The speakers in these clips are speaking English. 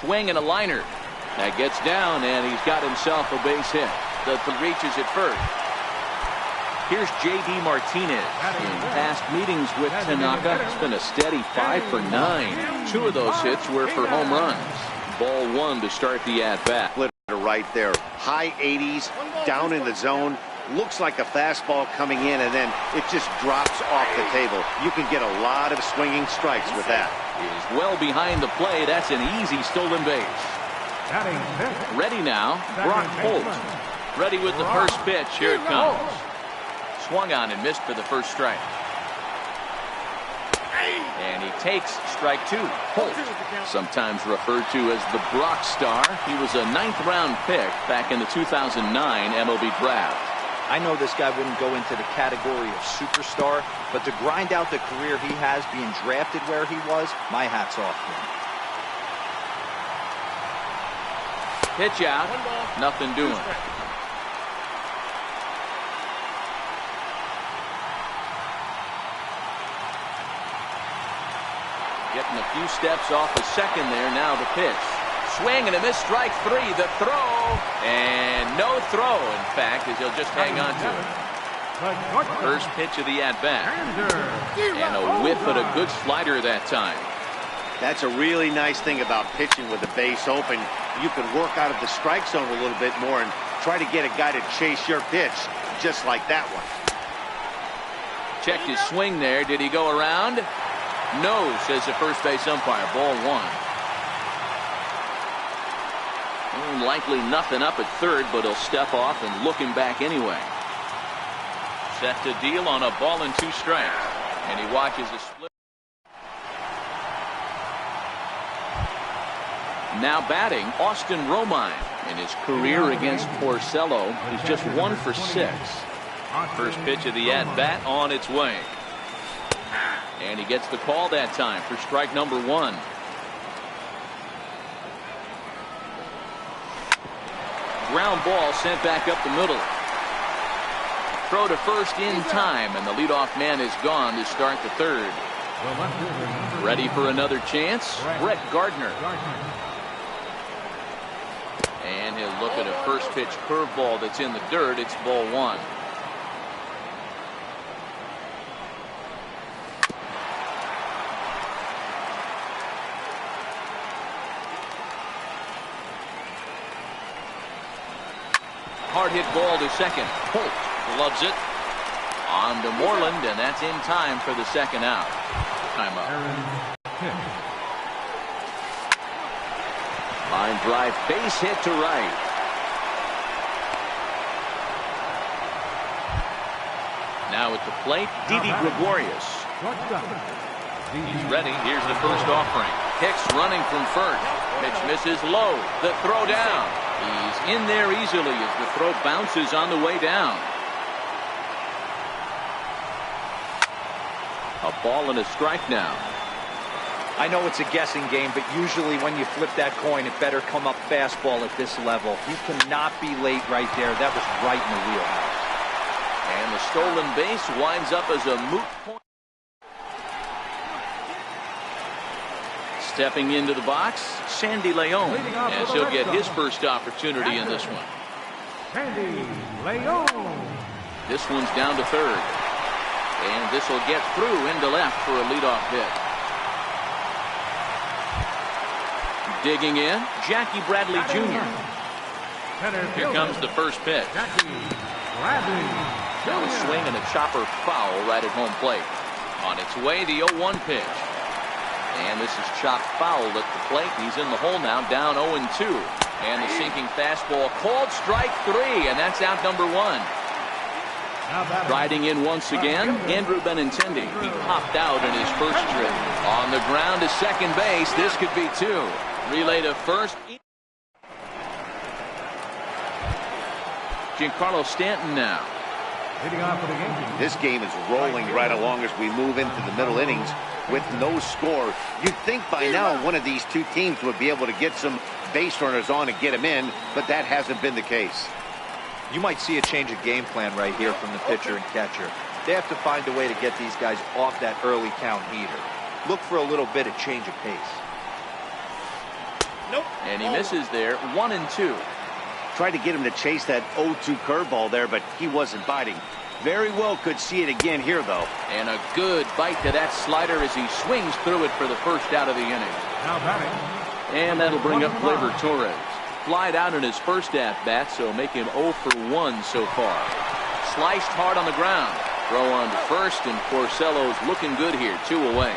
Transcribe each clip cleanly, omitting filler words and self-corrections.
swing and a liner. That gets down, and he's got himself a base hit. The reaches at first. Here's J.D. Martinez. In past meetings with Tanaka, it's been a steady 5 for 9. 2 of those hits were for home runs. Ball 1 to start the at-bat. Right there. High 80s, down in the zone. Looks like a fastball coming in, and then it just drops off the table. You can get a lot of swinging strikes with that. Is well behind the play. That's an easy stolen base. Ready now, Brock Holt. Ready with the first pitch. Here it comes. Swung on and missed for the first strike. And he takes strike 2. Holt, sometimes referred to as the Brock Star. He was a 9th round pick back in the 2009 MLB draft. I know this guy wouldn't go into the category of superstar, but to grind out the career he has being drafted where he was, my hat's off to him. Pitch out, nothing doing. Getting a few steps off the second there. Now the pitch. Swing and a miss. Strike 3. The throw. And no throw, in fact, as he'll just hang on to it. First pitch of the at-bat. And a whiff at a good slider that time. That's a really nice thing about pitching with the base open. You can work out of the strike zone a little bit more and try to get a guy to chase your pitch, just like that one. Checked his swing there. Did he go around? No, says the first base umpire. Ball 1. Likely nothing up at third, but he'll step off and look him back anyway. Set to deal on a ball and 2 strikes. And he watches a split. Now batting, Austin Romine. In his career against Porcello, he's just 1 for 6. First pitch of the at-bat on its way. And he gets the call that time for strike number 1. Ground ball sent back up the middle. Throw to first in time, and the leadoff man is gone to start the third. Ready for another chance? Brett Gardner. And he'll look at a first pitch curveball that's in the dirt. It's ball 1. Hard hit ball to second. Holt loves it. On to Moreland, and that's in time for the second out. Time up. Line drive, base hit to right. Now at the plate, Didi Gregorius. He's ready. Here's the first offering. Hicks running from first. Pitch misses low. The throw down. He's in there easily as the throw bounces on the way down. A ball and a strike now. I know it's a guessing game, but usually when you flip that coin, it better come up fastball at this level. You cannot be late right there. That was right in the wheelhouse. And the stolen base winds up as a moot point. Stepping into the box, Sandy Leon, as he'll get his first opportunity in this one. Sandy Leon. This one's down to third. And this will get through into left for a leadoff hit. Digging in, Jackie Bradley Jr. Here comes the first pitch. Now a swing and a chopper foul right at home plate. On its way, the 0-1 pitch. And this is chopped foul at the plate. He's in the hole now, down 0-2. And the sinking fastball called strike 3, and that's out number 1. Riding in once again, Andrew Benintendi. He popped out in his first trip. On the ground to second base. This could be 2. Relay to first. Giancarlo Stanton now. This game is rolling right along as we move into the middle innings with no score. You'd think by now one of these two teams would be able to get some base runners on and get them in, but that hasn't been the case. You might see a change of game plan right here from the pitcher and catcher. They have to find a way to get these guys off that early count heater. Look for a little bit of change of pace. And he misses there, 1-2. Tried to get him to chase that 0-2 curveball there, but he wasn't biting. Very well could see it again here, though. And a good bite to that slider as he swings through it for the first out of the inning. Now batting. And that'll bring up Gleyber Torres. Flied out in his first at-bat, so make him 0 for 1 so far. Sliced hard on the ground. Throw on to first, and Porcello's looking good here, 2 away.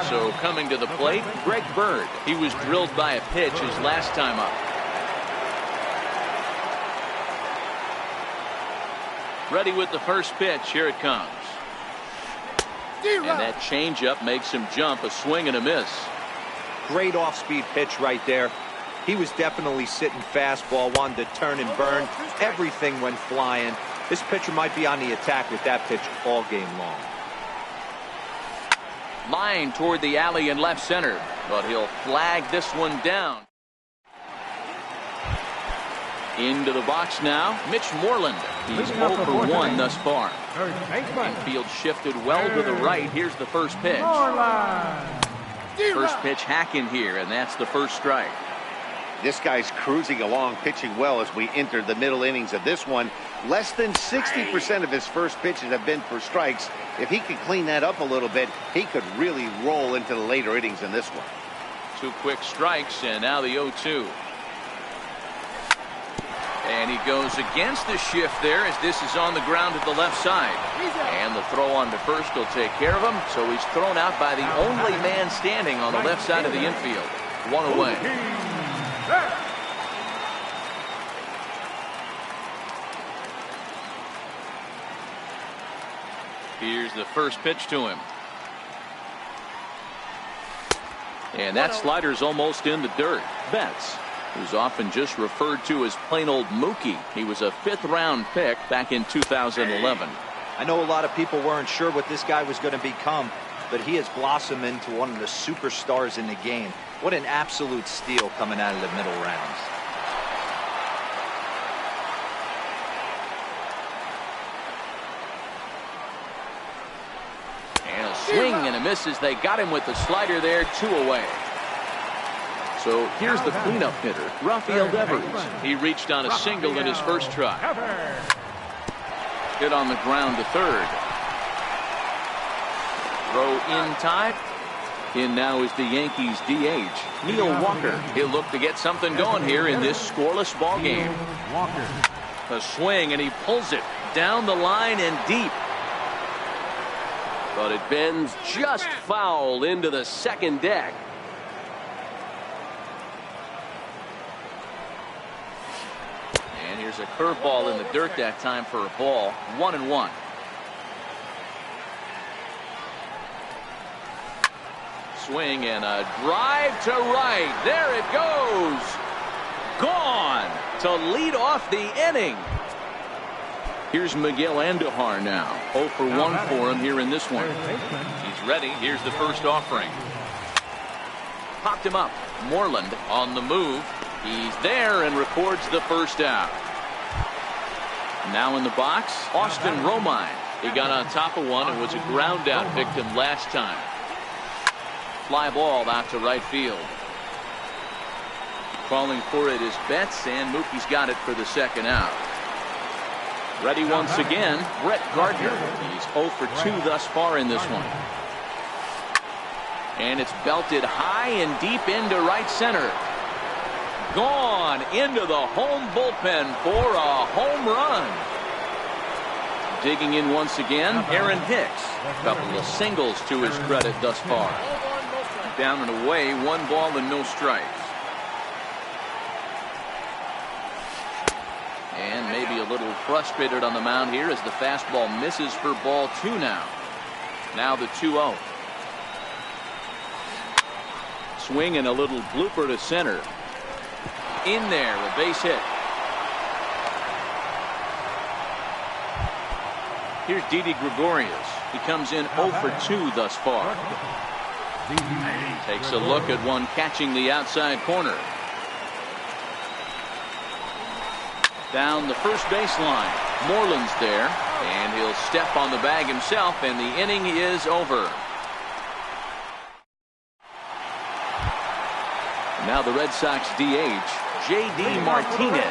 So coming to the plate, Greg Bird. He was drilled by a pitch his last time up. Ready with the first pitch. Here it comes. And that changeup makes him jump. A swing and a miss. Great off-speed pitch right there. He was definitely sitting fastball, wanted to turn and burn. Everything went flying. This pitcher might be on the attack with that pitch all game long. Line toward the alley in left center, but he'll flag this one down. Into the box now, Mitch Moreland. He's 0 for 1 thus far. Infield shifted well to the right. Here's the first pitch. First pitch hacking here, and that's the first strike. This guy's cruising along, pitching well as we enter the middle innings of this one. Less than 60% of his first pitches have been for strikes. If he could clean that up a little bit, he could really roll into the later innings in this one. 2 quick strikes, and now the 0-2. And he goes against the shift there as this is on the ground to the left side. And the throw on to first will take care of him. So he's thrown out by the only man standing on the left side of the infield. 1 away. Here's the first pitch to him. And that slider's almost in the dirt. Betts, who's often just referred to as plain old Mookie. He was a 5th-round pick back in 2011. I know a lot of people weren't sure what this guy was going to become, but he has blossomed into one of the superstars in the game. What an absolute steal coming out of the middle rounds. And a swing and a miss as they got him with the slider there, 2 away. So here's the cleanup hitter, Rafael Devers. He reached on a single in his first try. Hit on the ground to third. Throw in time. In now is the Yankees DH, Neil Walker. He'll look to get something going here in this scoreless ball game. A swing, and he pulls it down the line and deep. But it bends just foul into the second deck. And here's a curveball in the dirt that time for a ball. 1-1. Swing and a drive to right. There it goes. Gone to lead off the inning. Here's Miguel Andujar now. 0 for 1 for him here in this one. He's ready. Here's the first offering. Popped him up. Moreland on the move. He's there and records the first out. Now in the box, Austin Romine. He got on top of one and was a ground out victim last time. Fly ball out to right field. Calling for it is Betts, and Mookie's got it for the second out. Ready once again, Brett Gardner. He's 0 for 2 thus far in this one. And it's belted high and deep into right center. Gone into the home bullpen for a home run. Digging in once again, Aaron Hicks. A couple of singles to his credit thus far. Down and away, 1 ball and no strikes. And maybe a little frustrated on the mound here as the fastball misses for ball 2 now. Now the 2-0. Swing and a little blooper to center. In there, a base hit. Here's Didi Gregorius. He comes in 0 for 2 thus far. Takes a look at one catching the outside corner. Down the first baseline. Moreland's there, and he'll step on the bag himself, and the inning is over. Now the Red Sox DH, J.D. Martinez.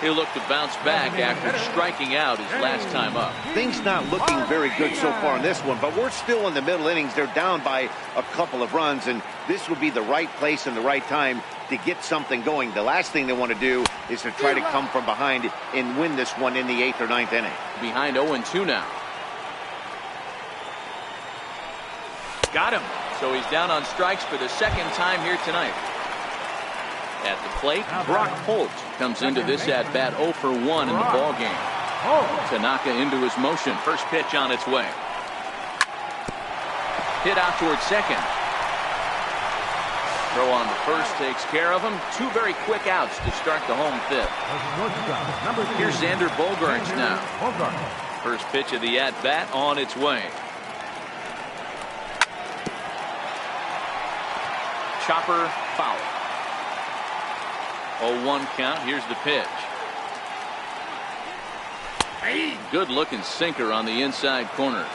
He'll look to bounce back after striking out his last time up. Things not looking very good so far in this one, but we're still in the middle innings. They're down by a couple of runs, and this would be the right place and the right time to get something going. The last thing they want to do is to try to come from behind and win this one in the 8th or 9th inning. Behind 0-2 now. Got him. So he's down on strikes for the second time here tonight. At the plate, Brock Holt comes into this at-bat 0 for 1 in the ballgame. Tanaka into his motion. First pitch on its way. Hit out towards second. Throw on the first takes care of him. 2 very quick outs to start the home 5th. Here's Xander Bogaerts now. First pitch of the at-bat on its way. Chopper foul. 0-1 count. Here's the pitch. Good looking sinker on the inside corner.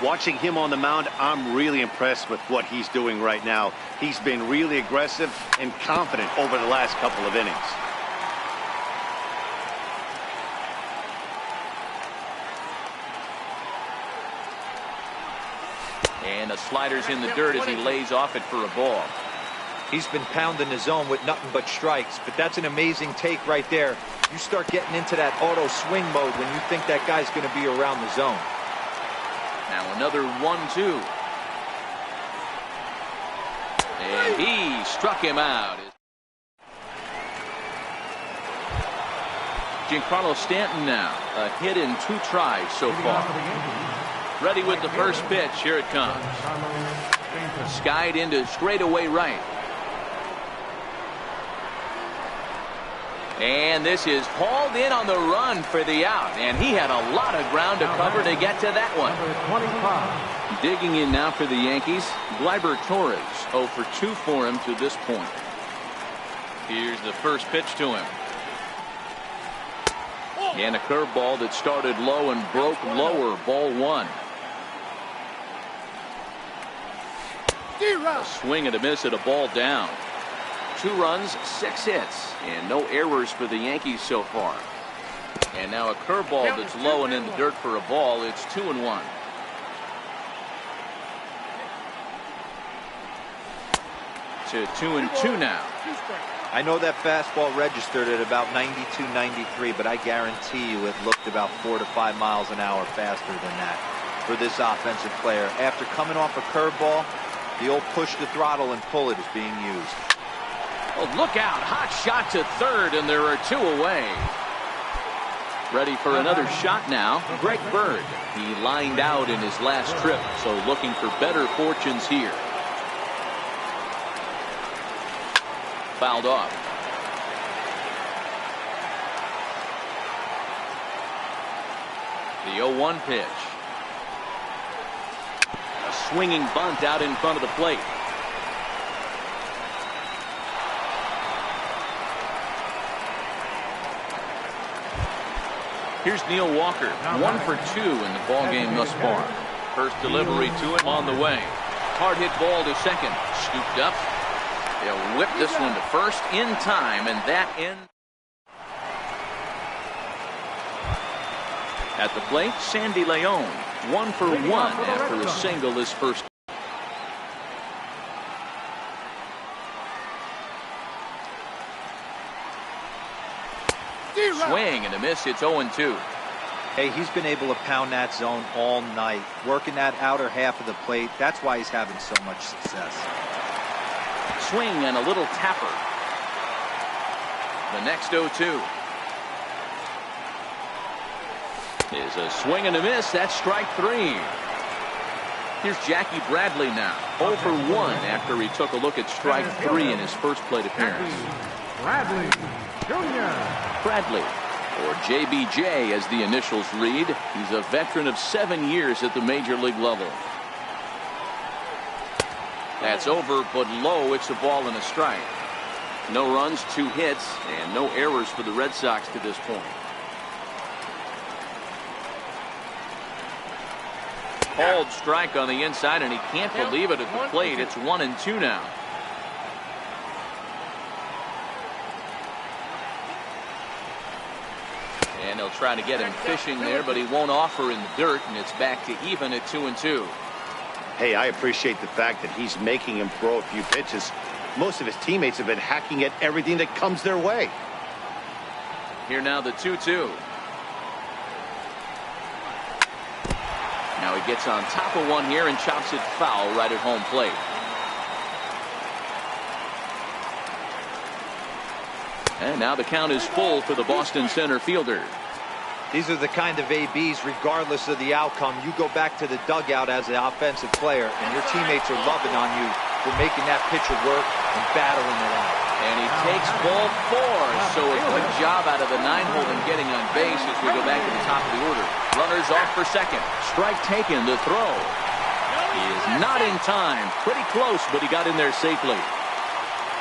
Watching him on the mound, I'm really impressed with what he's doing right now. He's been really aggressive and confident over the last couple of innings. And the slider's in the dirt as he lays off it for a ball. He's been pounding the zone with nothing but strikes, but that's an amazing take right there. You start getting into that auto swing mode when you think that guy's going to be around the zone. Now another 1-2. And he struck him out. Giancarlo Stanton now. A hit in 2 tries so far. Ready with the first pitch. Here it comes. Skied into straightaway right. And this is hauled in on the run for the out. And he had a lot of ground to cover to get to that one. Digging in now for the Yankees, Gleyber Torres. 0 for 2 for him to this point. Here's the first pitch to him. And a curveball that started low and broke lower. Ball 1. A swing and a miss at a ball down. 2 runs, 6 hits, and no errors for the Yankees so far. And now a curveball that's low and in the dirt for a ball. It's 2-1. To 2-2 now. I know that fastball registered at about 92, 93, but I guarantee you it looked about 4 to 5 miles an hour faster than that for this offensive player. After coming off a curveball, the old push the throttle and pull it is being used. Oh, look out. Hot shot to third, and there are 2 away. Ready for another shot now. Greg Bird. He lined out in his last trip, so looking for better fortunes here. Fouled off. The 0-1 pitch. A swinging bunt out in front of the plate. Here's Neil Walker, 1 for 2 in the ballgame thus far. First delivery to him on the way. Hard hit ball to second. Scooped up. They'll whip this one to first in time, and that ends. At the plate, Sandy Leon, 1 for 1 after a single his first. Swing and a miss. It's 0-2. Hey, he's been able to pound that zone all night, working that outer half of the plate. That's why he's having so much success. Swing and a little tapper. The next 0-2 is a swing and a miss. That's strike 3. Here's Jackie Bradley now, 0 for 1 after he took a look at strike 3 in his first plate appearance. Bradley Jr. Bradley, or JBJ as the initials read. He's a veteran of 7 years at the major league level. That's over, but low. It's a ball and a strike. No runs, 2 hits, and no errors for the Red Sox to this point. Called strike on the inside, and he can't believe it at the plate. It's 1-2 now. And they'll try to get him fishing there, but he won't offer in the dirt, and it's back to even at 2-2. Hey, I appreciate the fact that he's making him throw a few pitches. Most of his teammates have been hacking at everything that comes their way. Here now the 2-2. Now he gets on top of one here and chops it foul right at home plate. And now the count is full for the Boston center fielder. These are the kind of ABs, regardless of the outcome. You go back to the dugout as an offensive player, and your teammates are loving on you for making that pitcher work and battling it out. And he takes ball 4. So a good job out of the 9-hole in getting on base as we go back to the top of the order. Runners off for second. Strike taken to throw. He is not in time. Pretty close, but he got in there safely.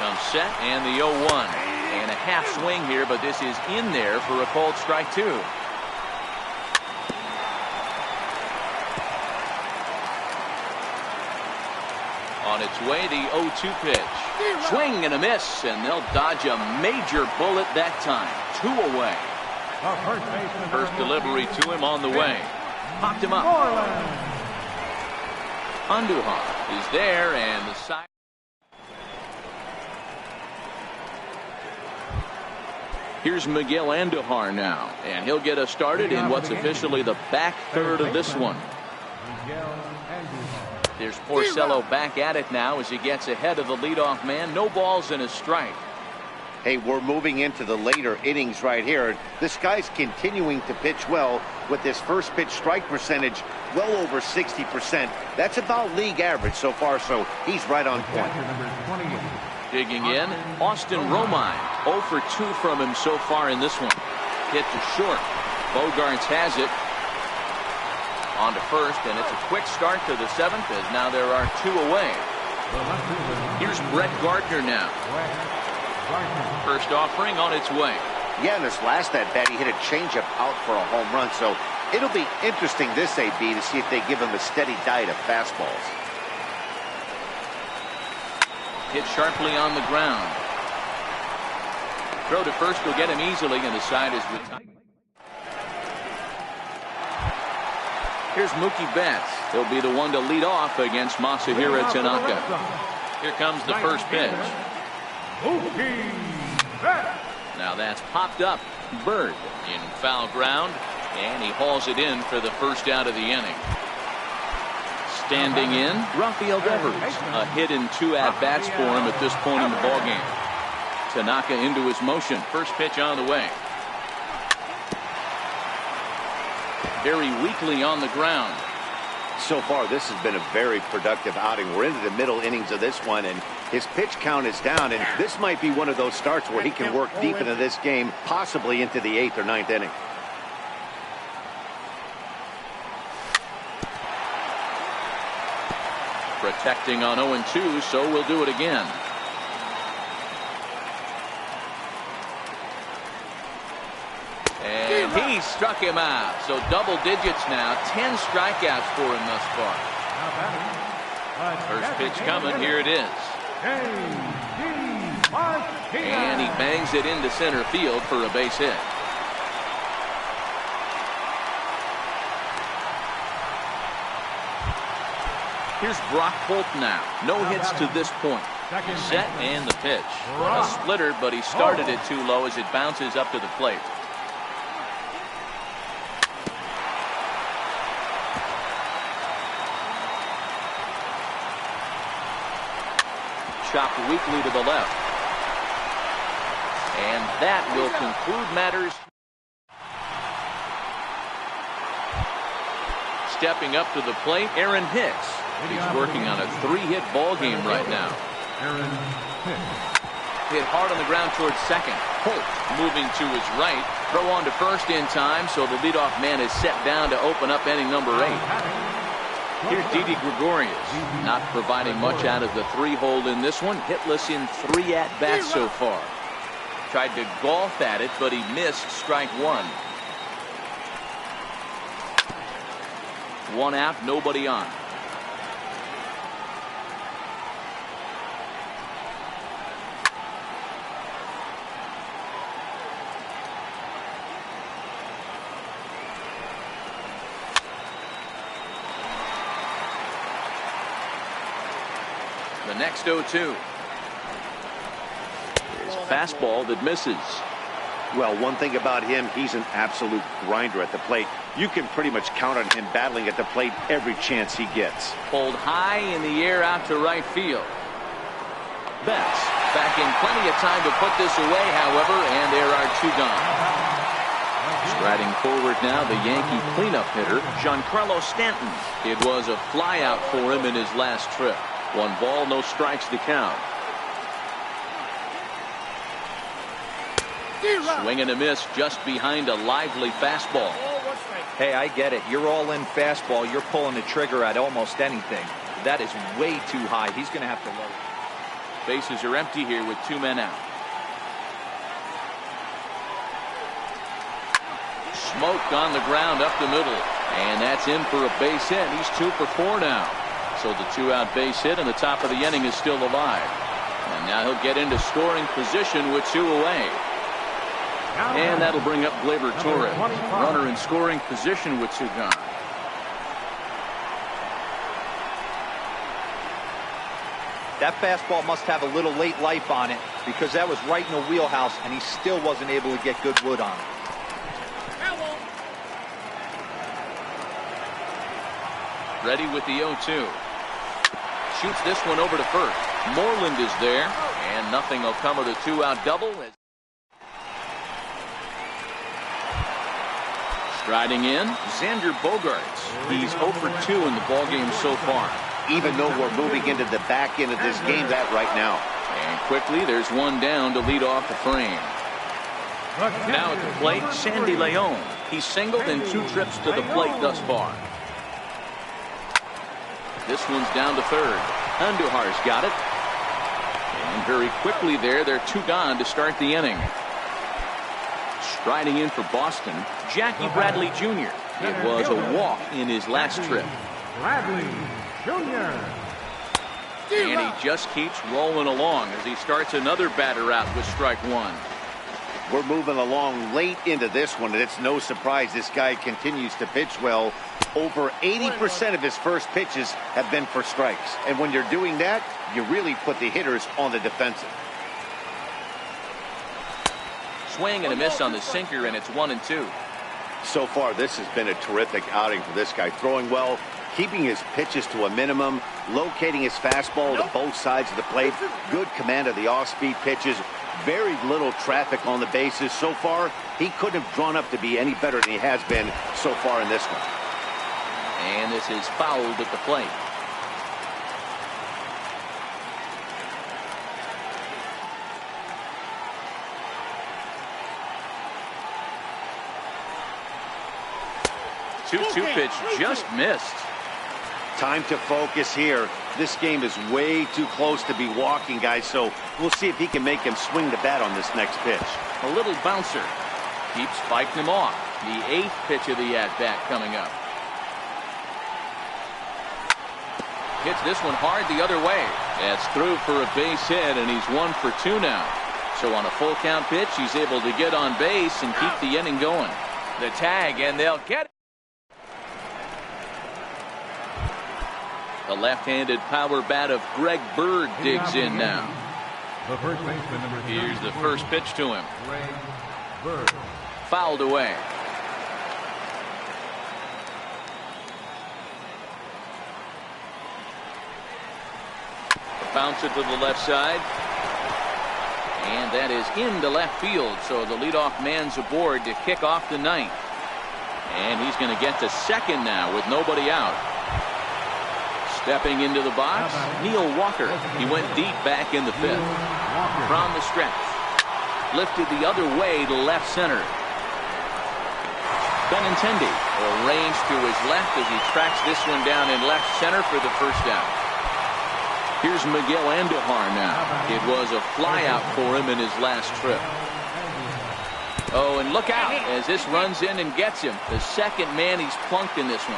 Comes set and the 0-1. And a half swing here, but this is in there for a called strike 2. On its way, the 0-2 pitch. Swing and a miss, and they'll dodge a major bullet that time. 2 away. First delivery to him on the way. Popped him up. Andujar is there, and the side. Here's Miguel Andujar now, and he'll get us started in what's officially the back third of this one. There's Porcello back at it now as he gets ahead of the leadoff man. No balls and a strike. Hey, we're moving into the later innings right here. This guy's continuing to pitch well with this first pitch strike percentage well over 60%. That's about league average so far, so he's right on point. Digging in, Austin Romine. 0 for 2 from him so far in this one. Hit to short. Bogarts has it. On to first, and it's a quick start to the 7th as now there are 2 away. Here's Brett Gardner now. First offering on its way. Yeah, in this last at-bat, he hit a changeup out for a home run, so it'll be interesting this AB to see if they give him a steady diet of fastballs. Hit sharply on the ground. Throw to first will get him easily, and the side is retired. Here's Mookie Betts. He'll be the one to lead off against Masahiro Tanaka. Here comes the first pitch. Now that's popped up. Bird in foul ground, and he hauls it in for the first out of the inning. Standing in, Rafael Devers. A hit in 2 at-bats for him at this point in the ballgame. Tanaka into his motion. First pitch on the way. Very weakly on the ground. So far, this has been a very productive outing. We're into the middle innings of this one, and his pitch count is down, and this might be one of those starts where he can work deep into this game, possibly into the 8th or 9th inning. Protecting on 0-2, so we'll do it again. And he struck him out. So double digits now. 10 strikeouts for him thus far. First pitch coming. Here it is. And he bangs it into center field for a base hit. Here's Brock Holt now. No hits to this point. Set and the pitch. A splitter, but he started it too low as it bounces up to the plate. Chopped weakly to the left. And that will conclude matters. Stepping up to the plate, Aaron Hicks. He's working on a 3-hit ball game right now. Hit hard on the ground towards second. Holt moving to his right. Throw on to first in time, so the leadoff man is set down to open up inning number 8. Here's Didi Gregorius, not providing much out of the 3-hole in this one. Hitless in 3 at-bats so far. Tried to golf at it, but he missed strike 1. 1 out, nobody on. Next 0-2. Here's a fastball that misses. Well, one thing about him, he's an absolute grinder at the plate. You can pretty much count on him battling at the plate every chance he gets. Pulled high in the air out to right field. Betts back in plenty of time to put this away, however, and there are 2 gone. Striding forward now, the Yankee cleanup hitter, Giancarlo Stanton. It was a flyout for him in his last trip. 1 ball, no strikes to count. Swing and a miss just behind a lively fastball. Hey, I get it. You're all in fastball. You're pulling the trigger at almost anything. That is way too high. He's going to have to lower. Bases are empty here with 2 men out. Smoke on the ground up the middle. And that's in for a base hit. He's 2 for 4 now. So the 2-out base hit and the top of the inning is still alive. And now he'll get into scoring position with 2 away. And that'll bring up Gleyber Torres. Runner in scoring position with 2 gone. That fastball must have a little late life on it because that was right in the wheelhouse and he still wasn't able to get good wood on it. Ready with the 0-2. Shoots this one over to first. Moreland is there, and nothing will come of the 2-out double. Striding in, Xander Bogaerts. He's 0 for 2 in the ballgame so far. Even though we're moving into the back end of this game right now. And quickly, there's 1 down to lead off the frame. Now at the plate, Sandy Leon. He's singled in 2 trips to the plate thus far. This one's down to third. Andujar's got it. And very quickly there, they're 2 gone to start the inning. Striding in for Boston, Jackie Bradley Jr. It was a walk in his last trip. Bradley Jr. And he just keeps rolling along as he starts another batter out with strike 1. We're moving along late into this one, and it's no surprise this guy continues to pitch well. Over 80% of his first pitches have been for strikes. And when you're doing that, you really put the hitters on the defensive. Swing and a miss on the sinker, and it's 1-2. So far, this has been a terrific outing for this guy. Throwing well, keeping his pitches to a minimum, locating his fastball to both sides of the plate, good command of the off-speed pitches, very little traffic on the bases. So far, he couldn't have drawn up to be any better than he has been so far in this one. And this is fouled at the plate. Two pitch just missed. Time to focus here. This game is way too close to be walking, guys, so we'll see if he can make him swing the bat on this next pitch. A little bouncer. Keeps fighting him off. The 8th pitch of the at-bat coming up. Hits this one hard the other way. That's through for a base hit, and he's 1 for 2 now. So on a full count pitch, he's able to get on base and keep the inning going. The tag, and they'll get it. The left-handed power bat of Greg Bird digs in now. The first baseman, number 3. Here's the first pitch to him. Greg Bird. Fouled away. Bounce it to the left side. And that is into left field. So the leadoff man's aboard to kick off the 9th. And he's going to get to second now with nobody out. Stepping into the box, Neil Walker. He went deep back in the 5th. From the stretch. Lifted the other way to left center. Benintendi arranged to his left as he tracks this one down in left center for the first out. Here's Miguel Andujar now. It was a flyout for him in his last trip. Oh, and look out as this runs in and gets him. The second man he's plunked in this one.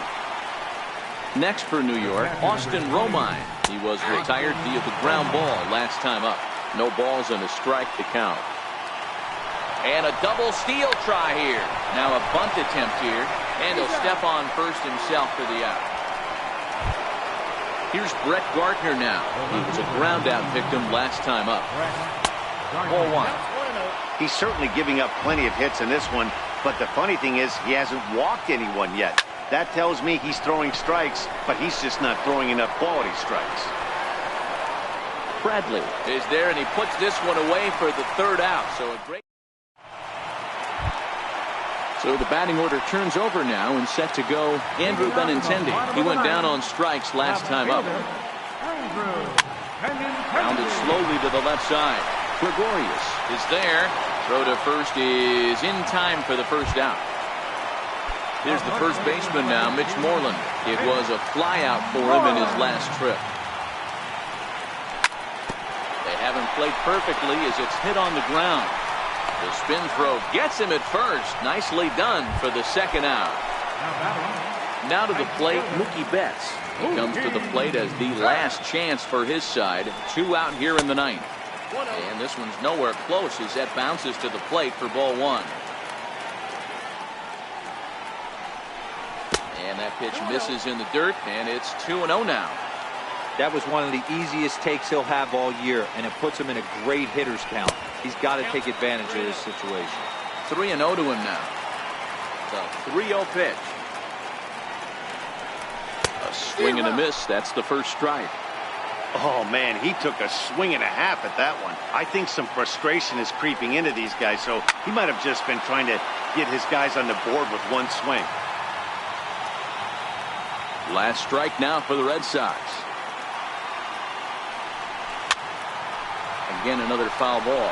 Next for New York, Austin Romine. He was retired via the ground ball last time up. No balls and a strike to count. And a double steal try here. Now a bunt attempt here. And he'll step on first himself for the out. Here's Brett Gardner now. He was a ground-out victim last time up. Ball one. He's certainly giving up plenty of hits in this one, but the funny thing is he hasn't walked anyone yet. That tells me he's throwing strikes, but he's just not throwing enough quality strikes. Bradley is there, and he puts this one away for the third out. So the batting order turns over now and set to go Andrew Benintendi. He went down on strikes last time up. Rounded slowly to the left side. Gregorius is there. Throw to first is in time for the first out. Here's the first baseman now, Mitch Moreland. It was a flyout for him in his last trip. They haven't played perfectly as it's hit on the ground. The spin throw gets him at first. Nicely done for the second out. Now to the plate, Mookie Betts. He comes to the plate as the last chance for his side. 2 out here in the ninth. And this one's nowhere close as that bounces to the plate for ball one. And that pitch misses in the dirt, and it's 2-0 now. That was one of the easiest takes he'll have all year, and it puts him in a great hitter's count. He's got to take advantage of this situation. 3-0 to him now. The 3-0 pitch. A swing and a miss. That's the first strike. Oh, man, he took a swing and a half at that one. I think some frustration is creeping into these guys, so he might have just been trying to get his guys on the board with one swing. Last strike now for the Red Sox. Again, another foul ball.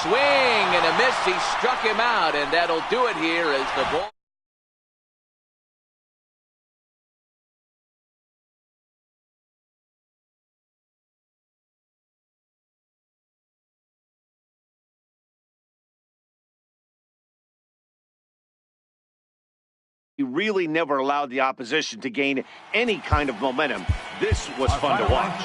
Swing and a miss. He struck him out, and that'll do it here as the ball. He really never allowed the opposition to gain any kind of momentum. This was fun to watch.